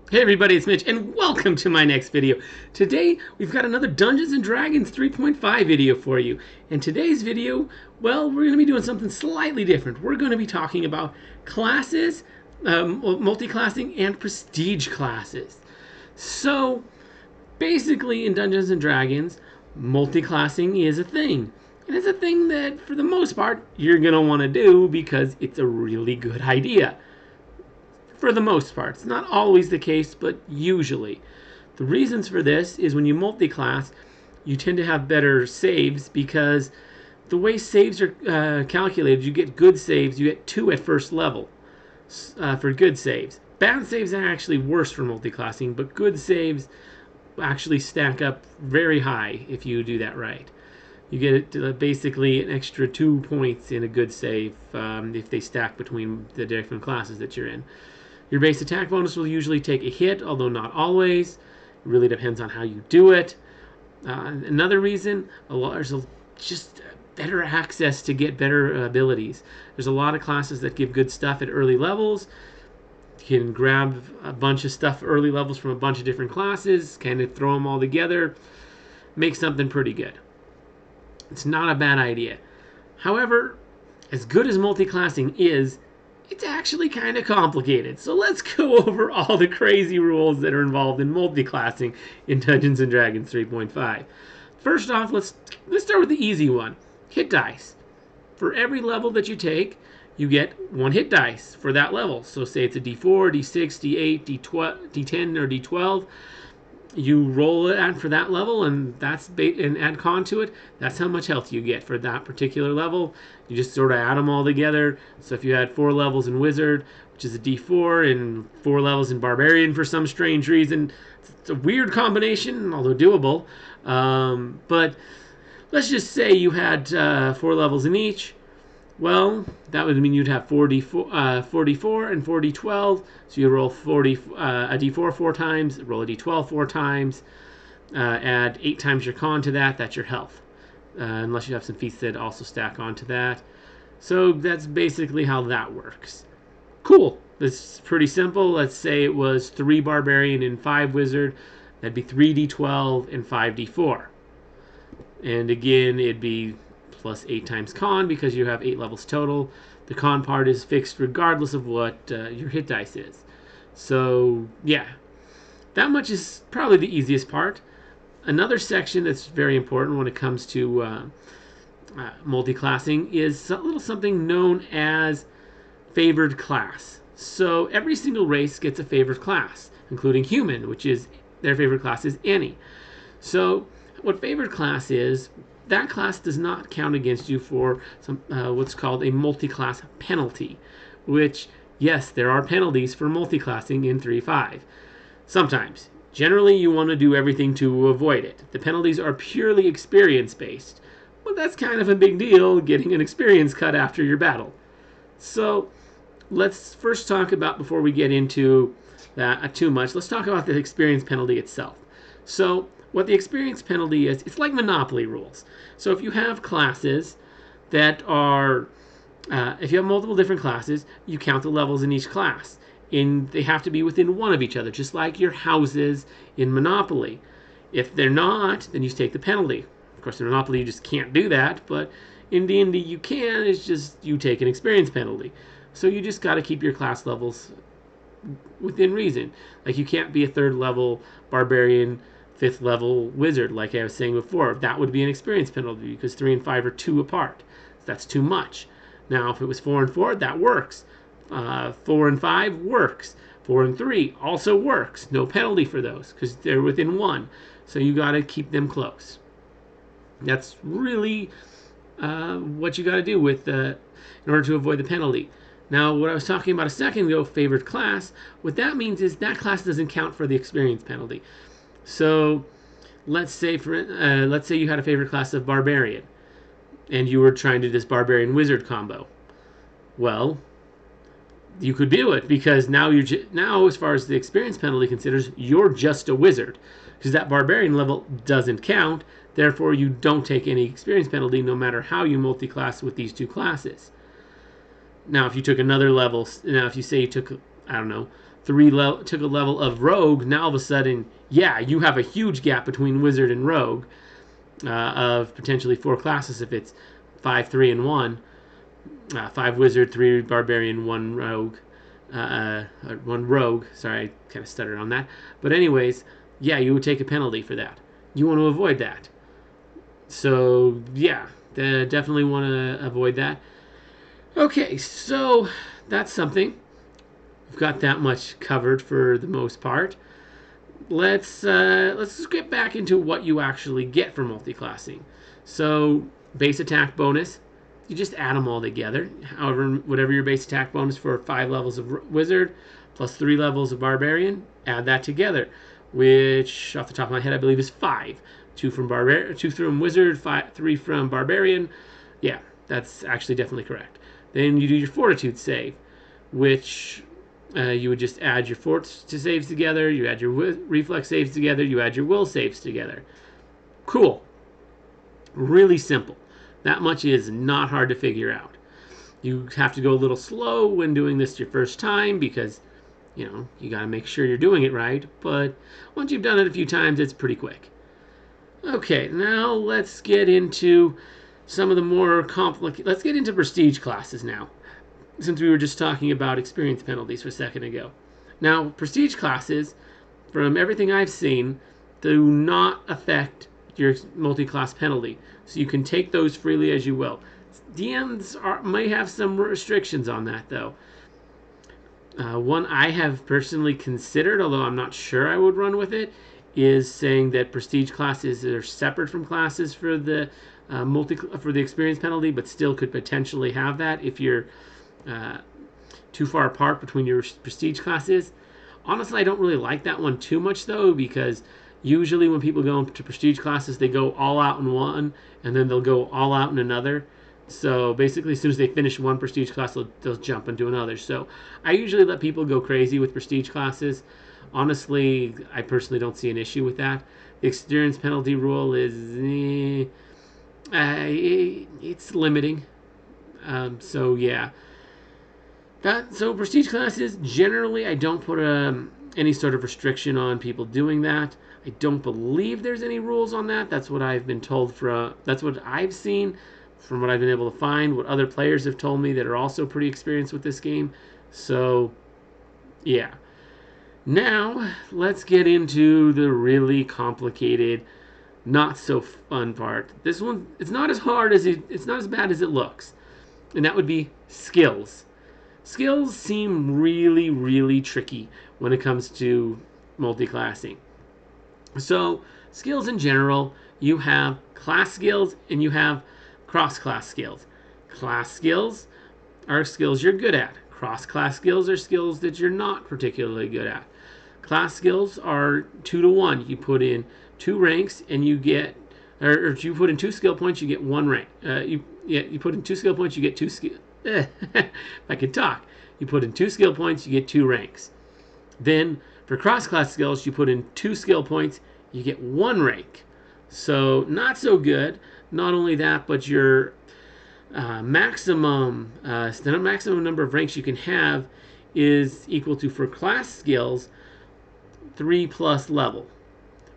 Hey everybody, it's Mitch, and welcome to my next video. Today, we've got another Dungeons & Dragons 3.5 video for you. And today's video, well, we're going to be doing something slightly different. We're going to be talking about classes, multiclassing, and prestige classes. So, basically in Dungeons & Dragons, multiclassing is a thing. And it's a thing that, for the most part, you're going to want to do because it's a really good idea. For the most part. It's not always the case, but usually. The reasons for this is when you multi-class, you tend to have better saves because the way saves are calculated, you get good saves, you get 2 at first level for good saves. Bad saves are actually worse for multi-classing, but good saves actually stack up very high if you do that right. You get basically an extra 2 points in a good save if they stack between the different classes that you're in. Your base attack bonus will usually take a hit, although not always. It really depends on how you do it. Another reason, there's just better access to get better abilities. There's a lot of classes that give good stuff at early levels. You can grab a bunch of stuff early levels from a bunch of different classes, kind of throw them all together, make something pretty good. It's not a bad idea. However, as good as multiclassing is, it's actually kind of complicated. So let's go over all the crazy rules that are involved in multiclassing in Dungeons & Dragons 3.5. First off, let's start with the easy one. Hit dice. For every level that you take, you get 1 hit dice for that level. So say it's a D4, D6, D8, D10, or D12. You roll it for that level, and and add con to it. That's how much health you get for that particular level. You just sort of add them all together. So if you had 4 levels in Wizard, which is a D4, and 4 levels in Barbarian for some strange reason, it's a weird combination, although doable. But let's just say you had 4 levels in each. Well, that would mean you'd have 4d4 and 4d12. So you roll a d4 4 times, roll a d12 4 times, add 8 times your con to that. That's your health. Unless you have some feats that also stack onto that. So that's basically how that works. Cool. This is pretty simple. Let's say it was 3 Barbarian and 5 Wizard. That'd be 3d12 and 5d4. And again, it'd be plus 8 times con because you have 8 levels total. The con part is fixed regardless of what your hit dice is. So yeah, that much is probably the easiest part. Another section that's very important when it comes to multiclassing is a little something known as favored class. So every single race gets a favored class, including human, which is their favorite class is any. So what favored class is, that class does not count against you for some what's called a multiclass penalty, which, yes, there are penalties for multiclassing in 3.5. Sometimes. Generally, you want to do everything to avoid it. The penalties are purely experience-based, but that's kind of a big deal, getting an experience cut after your battle. So let's first talk about, before we get into that too much, let's talk about the experience penalty itself. So what the experience penalty is, it's like Monopoly rules. So if you have classes that are, if you have multiple different classes, you count the levels in each class. And they have to be within 1 of each other, just like your houses in Monopoly. If they're not, then you take the penalty. Of course, in Monopoly, you just can't do that, but in D&D, you can. It's just you take an experience penalty. So you just got to keep your class levels within reason. Like, you can't be a 3rd level Barbarian, 5th level Wizard, like I was saying before. That would be an experience penalty because 3 and 5 are 2 apart. That's too much. Now, if it was 4 and 4, that works. 4 and 5 works. 4 and 3 also works. No penalty for those because they're within 1. So you got to keep them close. That's really what you got to do with in order to avoid the penalty. Now, what I was talking about a second ago, favored class, what that means is that class doesn't count for the experience penalty. So let's say you had a favorite class of Barbarian, and you were trying to do this Barbarian Wizard combo. Well, you could do it because now as far as the experience penalty considers, you're just a wizard because that Barbarian level doesn't count. Therefore, you don't take any experience penalty no matter how you multi-class with these 2 classes. Now, if you took another level, if you say you took, I don't know, took a level of rogue, now all of a sudden, yeah, you have a huge gap between wizard and rogue of potentially 4 classes if it's 5, 3, and 1. 5 wizard, 3 barbarian, 1 rogue. 1 rogue. Sorry, I kind of stuttered on that. But anyways, yeah, you would take a penalty for that. You want to avoid that. So, yeah, definitely want to avoid that. Okay, so that's something. We've got that much covered for the most part. Let's get back into what you actually get for multiclassing. So, base attack bonus, you just add them all together. However, whatever your base attack bonus for 5 levels of wizard plus 3 levels of barbarian, add that together, which off the top of my head I believe is 5. 2 from wizard, 3 from barbarian. Yeah, that's actually definitely correct. Then you do your fortitude save, which you would just add your forts to saves together, you add your reflex saves together, you add your will saves together. Cool. Really simple. That much is not hard to figure out. You have to go a little slow when doing this your first time because, you know, you got to make sure you're doing it right. But once you've done it a few times, it's pretty quick. Okay, now let's get into some of the more complicated. Let's get into prestige classes now, since we were just talking about experience penalties for a second ago. Now, prestige classes, from everything I've seen, do not affect your multi-class penalty, so you can take those freely as you will. DMs may have some restrictions on that, though. One I have personally considered, although I'm not sure I would run with it, is saying that prestige classes are separate from classes for the for the experience penalty, but still could potentially have that if you're too far apart between your prestige classes. Honestly, I don't really like that one too much though, because usually when people go into prestige classes, they go all out in one, and then they'll go all out in another. So basically, as soon as they finish one prestige class, they'll jump into another. So I usually let people go crazy with prestige classes. Honestly, I personally don't see an issue with that. The experience penalty rule is it's limiting. So yeah. So prestige classes, generally I don't put any sort of restriction on people doing that. I don't believe there's any rules on that. That's what I've been told that's what I've seen from what I've been able to find, what other players have told me that are also pretty experienced with this game. So yeah. Now let's get into the really complicated, not so fun part. This one, it's not as hard as it's not as bad as it looks. And that would be skills. Skills seem really, really tricky when it comes to multiclassing. So, skills in general, you have class skills and you have cross-class skills. Class skills are skills you're good at. Cross-class skills are skills that you're not particularly good at. Class skills are 2 to 1. You put in 2 ranks and you get, or you put in 2 skill points, you get 1 rank. You put in 2 skill points, you get 2 skill. If I could talk. You put in 2 skill points, you get 2 ranks. Then for cross-class skills, you put in 2 skill points, you get 1 rank. So not so good. Not only that, but your maximum number of ranks you can have is equal to, for class skills, 3+ level,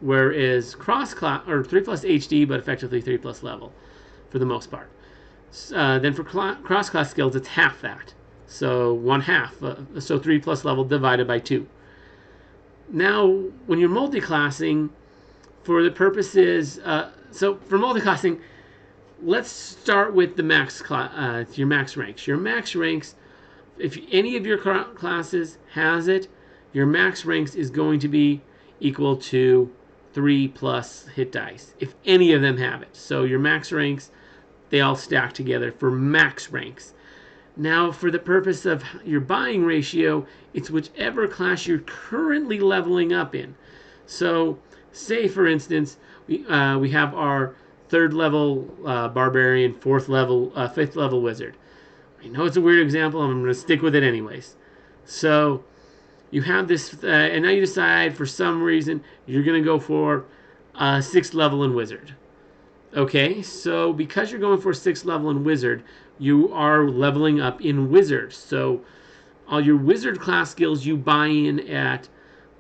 whereas cross-class, or 3+ HD, but effectively 3+ level for the most part. Then for cross-class skills, it's half that. So 1/2. So 3+ level divided by 2. Now, when you're multiclassing, for the purposes, so for multiclassing, let's start with the your max ranks. Your max ranks, if any of your classes has it, your max ranks is going to be equal to 3+ hit dice, if any of them have it. So your max ranks, they all stack together for max ranks. Now, for the purpose of your buying ratio, it's whichever class you're currently leveling up in. So, say for instance, we have our 3rd level barbarian, 4th level, 5th level wizard. I know it's a weird example, I'm going to stick with it anyways. So, you have this, and now you decide for some reason you're going to go for 6th level in wizard. Okay, so because you're going for 6th level in wizard, you are leveling up in wizard. So All your wizard class skills you buy in at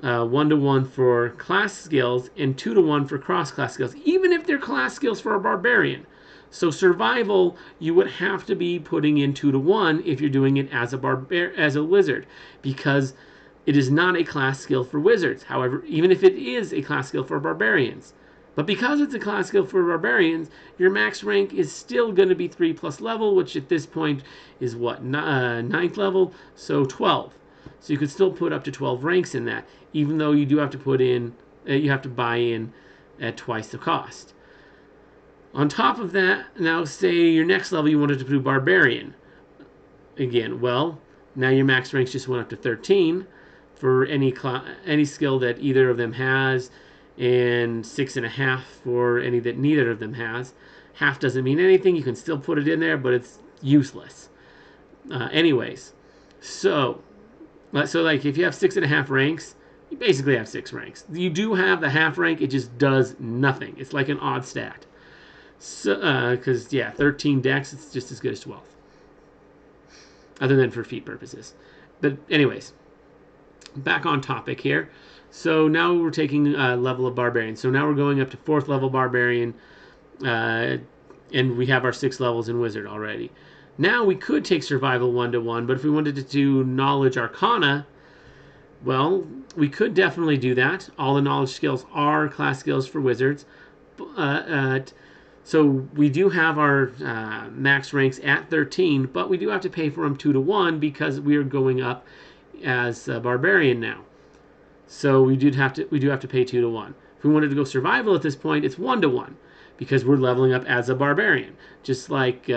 1-to-1 for class skills and 2-to-1 for cross-class skills, even if they're class skills for a barbarian. So survival, you would have to be putting in 2-to-1 if you're doing it as a wizard, because it is not a class skill for wizards. However, even if it is a class skill for barbarians, but because it's a class skill for barbarians, your max rank is still going to be 3+ level, which at this point is what, 9th level, so 12. So you could still put up to 12 ranks in that, even though you do have to put in, you have to buy in at twice the cost. On top of that, now say your next level you wanted to do Barbarian. Again, well, now your max ranks just went up to 13 for any skill that either of them has, and 6.5 for any that neither of them has. Half doesn't mean anything. You can still put it in there, but it's useless. Anyways, so like if you have 6.5 ranks, you basically have 6 ranks. You do have the half rank, it just does nothing. It's like an odd stat. So, because yeah, 13 dex, it's just as good as 12. Other than for feat purposes. But anyways, back on topic here. So now we're taking a level of Barbarian. So now we're going up to 4th level Barbarian, and we have our 6 levels in Wizard already. Now we could take Survival 1-to-1, but if we wanted to do Knowledge Arcana, well, we could definitely do that. All the knowledge skills are class skills for wizards. So we do have our max ranks at 13, but we do have to pay for them 2-to-1 because we are going up as a barbarian now. So we do have to pay 2-to-1. If we wanted to go survival at this point, it's 1-to-1 because we're leveling up as a barbarian. Just like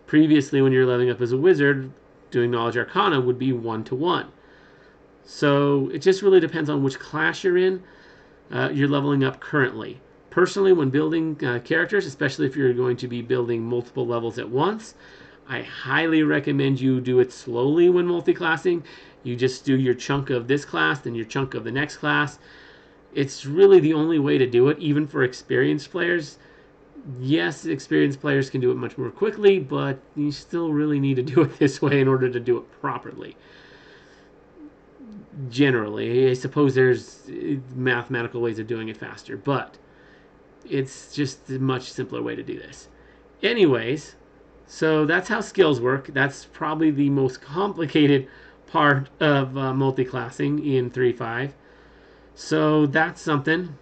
previously when you're leveling up as a wizard, doing knowledge arcana would be 1-to-1. So it just really depends on which class you're in. You're leveling up currently. Personally, when building characters, especially if you're going to be building multiple levels at once, I highly recommend you do it slowly when multiclassing. You just do your chunk of this class, then your chunk of the next class. It's really the only way to do it, even for experienced players. Yes, experienced players can do it much more quickly, but you still really need to do it this way in order to do it properly. Generally, I suppose there's mathematical ways of doing it faster, but it's just a much simpler way to do this. Anyways, so that's how skills work. That's probably the most complicated part of multiclassing in 3.5. So that's something.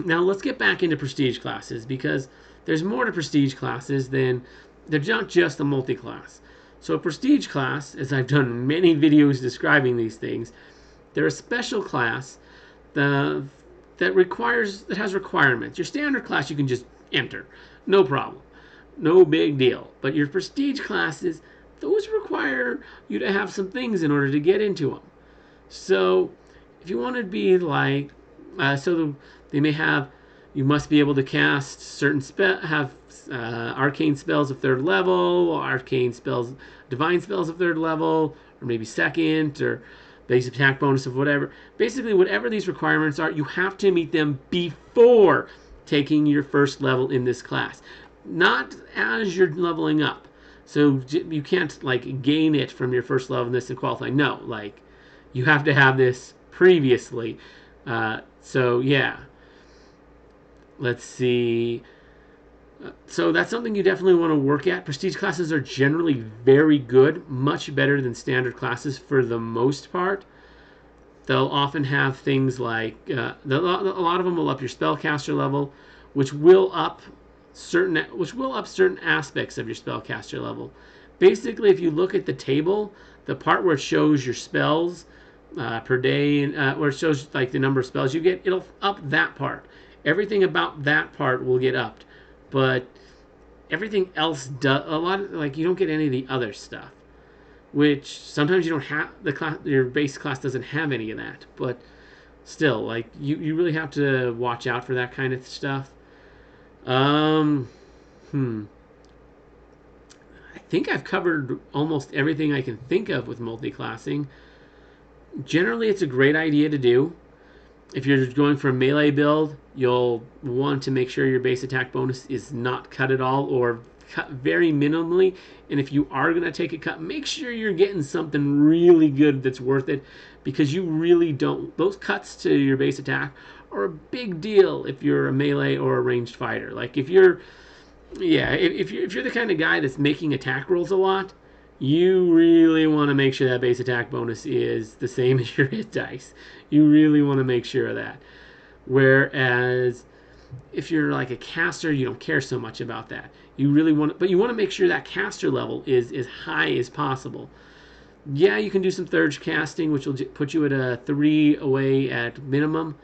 Now let's get back into prestige classes, because there's more to prestige classes than they're not just a multiclass. So a prestige class, as I've done many videos describing these things, they're a special class that has requirements. Your standard class you can just enter, no problem, no big deal. But your prestige classes, those require you to have some things in order to get into them. So if you want to be like, they may have, you must be able to cast certain arcane spells of 3rd level, or arcane spells, divine spells of 3rd level, or maybe 2nd, or base attack bonus of whatever. Basically, whatever these requirements are, you have to meet them before taking your 1st level in this class, not as you're leveling up. So you can't like gain it from your 1st level in this and qualify. No, like you have to have this previously. So yeah, let's see. So that's something you definitely want to work at. Prestige classes are generally very good, much better than standard classes for the most part. They'll often have things like a lot of them will up your spellcaster level, which will up certain aspects of your spellcaster level. Basically, if you look at the table, the part where it shows your spells per day, and where it shows like the number of spells you get, it'll up that part. Everything about that part will get upped, but everything else does like you don't get any of the other stuff, which sometimes you don't have. Your base class doesn't have any of that, but still, like you really have to watch out for that kind of stuff. I think I've covered almost everything I can think of with multiclassing. Generally, it's a great idea to do. If you're going for a melee build, you'll want to make sure your base attack bonus is not cut at all, or cut very minimally, and if you are going to take a cut, make sure you're getting something really good that's worth it, because you really don't, those cuts to your base attack are a big deal if you're a melee or a ranged fighter. Like if you're, yeah, if you're the kind of guy that's making attack rolls a lot, you really want to make sure that base attack bonus is the same as your hit dice. You really want to make sure of that. Whereas if you're like a caster, you don't care so much about that. You really want, but you want to make sure that caster level is as high as possible. Yeah, you can do some third casting, which will put you at a 3 away at minimum,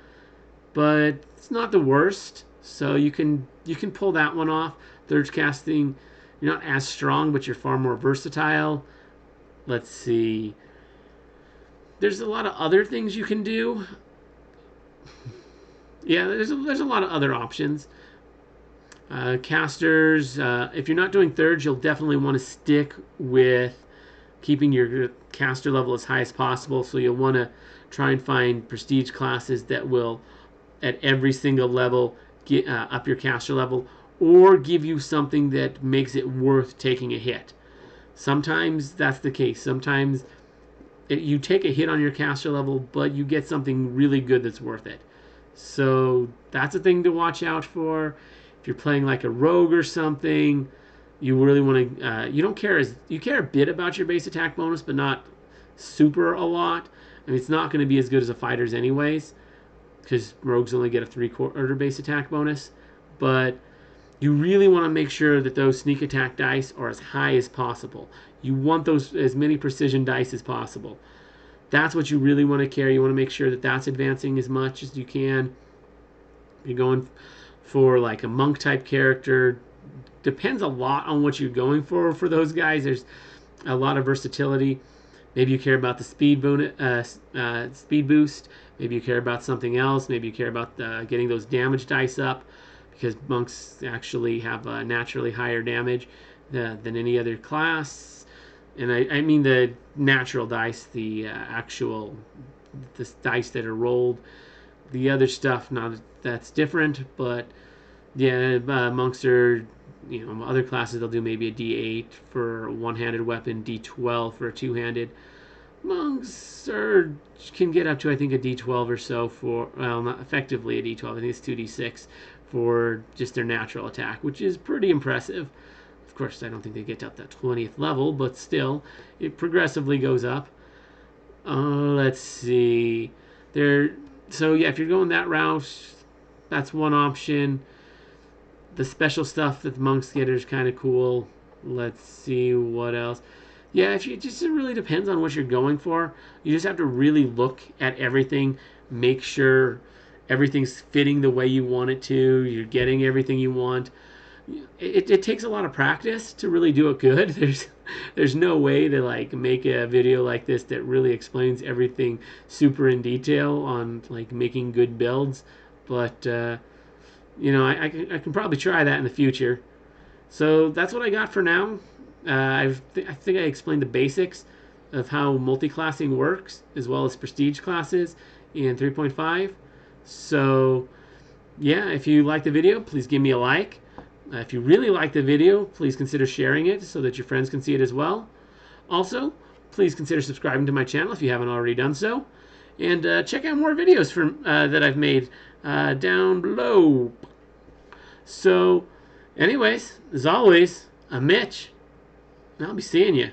but it's not the worst. So you can pull that one off. Third casting, you're not as strong, but you're far more versatile. Let's see. There's a lot of other things you can do. Yeah, there's a lot of other options. Casters, if you're not doing thirds, you'll definitely want to stick with keeping your caster level as high as possible. So you'll want to try and find prestige classes that will, at every single level, get up your caster level, or give you something that makes it worth taking a hit. Sometimes that's the case. Sometimes you take a hit on your caster level, but you get something really good that's worth it. So that's a thing to watch out for. If you're playing like a rogue or something, you really want to, you don't care you care a bit about your base attack bonus, but not super a lot. I mean, it's not going to be as good as a fighter's anyways, because rogues only get a 3/4 base attack bonus. But you really want to make sure that those sneak attack dice are as high as possible. You want those as many precision dice as possible. That's what you really want to carry. You want to make sure that that's advancing as much as you can. You're going for like a monk type character. Depends a lot on what you're going for those guys. There's a lot of versatility. Maybe you care about the speed boost. Maybe you care about something else. Maybe you care about getting those damage dice up, because monks actually have naturally higher damage than any other class. And I mean the natural dice, the dice that are rolled. The other stuff, not that's different, but yeah, monks are, other classes they'll do maybe a D8 for a one-handed weapon, D12 for a two-handed. Monks can get up to, I think, a D12 or so for, well, not effectively a D12. I think it's 2D6 for just their natural attack, which is pretty impressive. Of course, I don't think they get to up that 20th level, but still, it progressively goes up. Let's see. So yeah, if you're going that route, that's one option. The special stuff that the monks get is kind of cool. Let's see what else. Yeah, it just really depends on what you're going for. You just have to really look at everything, make sure everything's fitting the way you want it to. You're getting everything you want. It takes a lot of practice to really do it good. There's no way to like make a video like this that really explains everything super in detail on like making good builds, but I can probably try that in the future. So that's what I got for now. I think I explained the basics of how multiclassing works, as well as prestige classes in 3.5. So yeah, if you like the video, please give me a like. If you really like the video, please consider sharing it so that your friends can see it as well. Also, please consider subscribing to my channel if you haven't already done so. And check out more videos that I've made down below. So, anyways, as always, I'm Mitch, and I'll be seeing you.